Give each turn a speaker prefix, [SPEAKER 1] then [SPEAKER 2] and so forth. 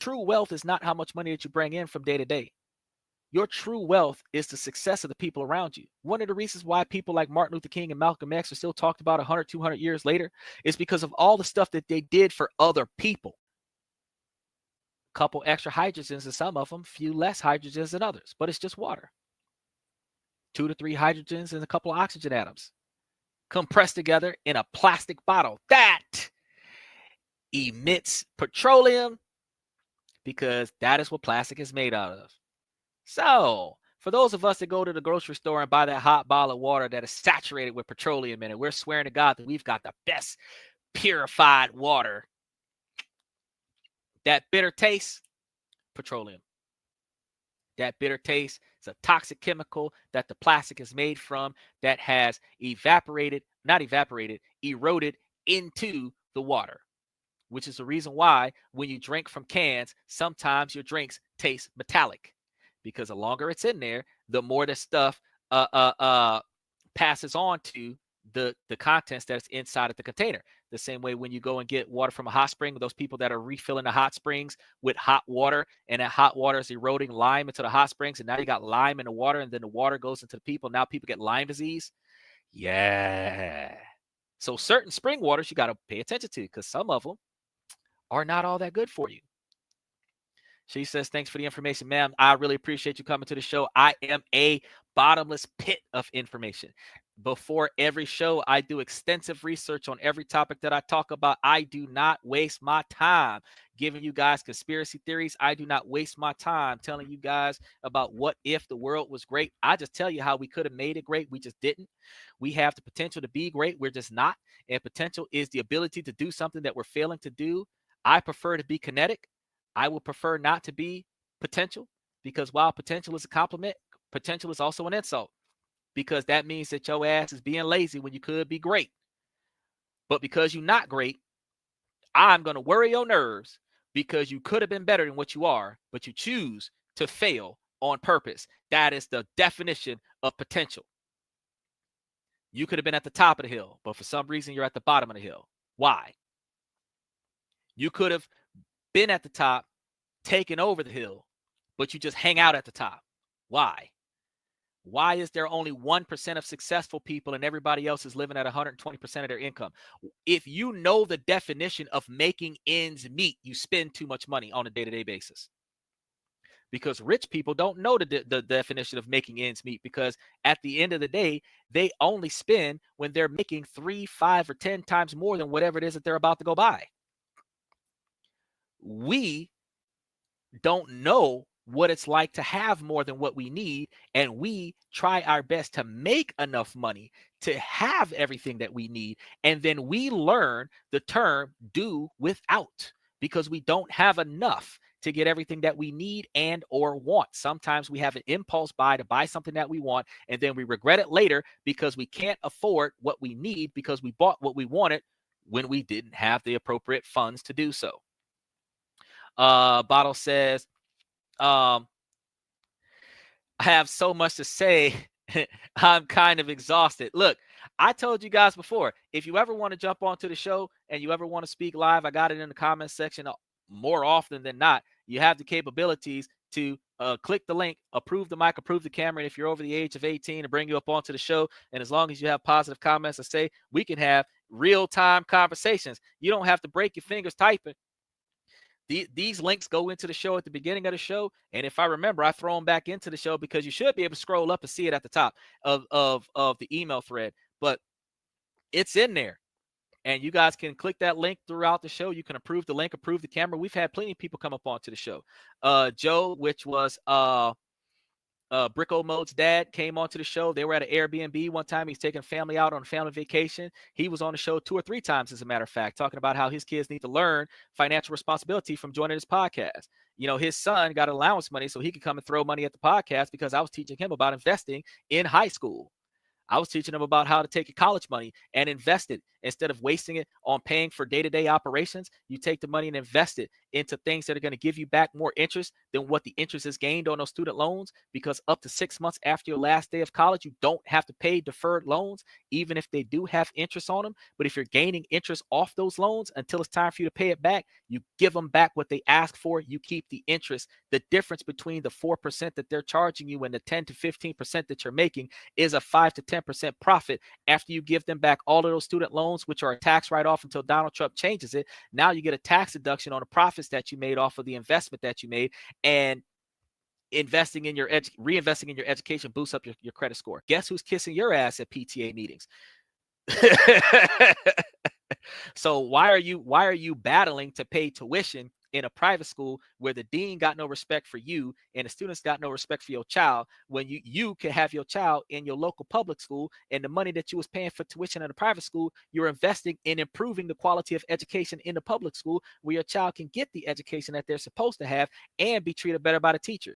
[SPEAKER 1] True wealth is not how much money that you bring in from day to day. Your true wealth is the success of the people around you. One of the reasons why people like Martin Luther King and Malcolm X are still talked about 100, 200 years later is because of all the stuff that they did for other people. Couple extra hydrogens in some of them, few less hydrogens than others, but it's just water. 2 to 3 hydrogens and a couple of oxygen atoms compressed together in a plastic bottle that emits petroleum, because that is what plastic is made out of. So, for those of us that go to the grocery store and buy that hot bottle of water that is saturated with petroleum in it, we're swearing to God that we've got the best purified water. That bitter taste, petroleum. That bitter taste is a toxic chemical that the plastic is made from that has eroded into the water, which is the reason why when you drink from cans, sometimes your drinks taste metallic, because the longer it's in there, the more the stuff passes on to the contents that's inside of the container. The same way when you go and get water from a hot spring, those people that are refilling the hot springs with hot water, and that hot water is eroding lime into the hot springs, and now you got lime in the water, and then the water goes into the people. Now people get Lyme disease. Yeah. So certain spring waters you got to pay attention to, because some of them are not all that good for you. She says, thanks for the information, ma'am. I really appreciate you coming to the show. I am a bottomless pit of information. Before every show, I do extensive research on every topic that I talk about. I do not waste my time giving you guys conspiracy theories. I do not waste my time telling you guys about what if the world was great. I just tell you how we could have made it great. We just didn't. We have the potential to be great. We're just not. And potential is the ability to do something that we're failing to do. I prefer to be kinetic. I would prefer not to be potential, because while potential is a compliment, potential is also an insult, because that means that your ass is being lazy when you could be great. But because you're not great, I'm going to worry your nerves, because you could have been better than what you are, but you choose to fail on purpose. That is the definition of potential. You could have been at the top of the hill, but for some reason you're at the bottom of the hill. Why? You could have been at the top, taken over the hill, but you just hang out at the top. Why? Why is there only 1% of successful people and everybody else is living at 120% of their income? If you know the definition of making ends meet, you spend too much money on a day-to-day basis. Because rich people don't know the definition of making ends meet, because at the end of the day, they only spend when they're making 3, 5, or 10 times more than whatever it is that they're about to go buy. We don't know what it's like to have more than what we need, and we try our best to make enough money to have everything that we need, and then we learn the term do without, because we don't have enough to get everything that we need and or want. Sometimes we have an impulse buy to buy something that we want, and then we regret it later because we can't afford what we need, because we bought what we wanted when we didn't have the appropriate funds to do so. Bottle says, I have so much to say. I'm kind of exhausted. Look, I told you guys before, if you ever want to jump onto the show and you ever want to speak live, I got it in the comments section. More often than not, you have the capabilities to click the link, approve the mic, approve the camera. And if you're over the age of 18, to bring you up onto the show. And as long as you have positive comments to say, we can have real-time conversations. You don't have to break your fingers typing. These links go into the show at the beginning of the show, and if I remember, I throw them back into the show, because you should be able to scroll up and see it at the top of the email thread. But it's in there, and you guys can click that link throughout the show. You can approve the link, approve the camera. We've had plenty of people come up onto the show. Joe, which was Bricko Mode's dad, came onto the show. They were at an Airbnb one time. He's taking family out on a family vacation. He was on the show 2 or 3 times, as a matter of fact, talking about how his kids need to learn financial responsibility from joining his podcast. You know, his son got allowance money so he could come and throw money at the podcast, because I was teaching him about investing in high school. I was teaching him about how to take your college money and invest it Instead of wasting it on paying for day-to-day operations, you take the money and invest it into things that are going to give you back more interest than what the interest is gained on those student loans, because up to 6 months after your last day of college, you don't have to pay deferred loans, even if they do have interest on them. But if you're gaining interest off those loans until it's time for you to pay it back, you give them back what they ask for, you keep the interest. The difference between the 4% that they're charging you and the 10 to 15% that you're making is a 5 to 10% profit after you give them back all of those student loans, which are a tax write-off until Donald Trump changes it. Now you get a tax deduction on the profits that you made off of the investment that you made, and reinvesting in your education boosts up your credit score. Guess who's kissing your ass at PTA meetings? So why are you battling to pay tuition in a private school where the dean got no respect for you and the students got no respect for your child, when you can have your child in your local public school, and the money that you was paying for tuition in a private school, you're investing in improving the quality of education in the public school where your child can get the education that they're supposed to have and be treated better by the teacher.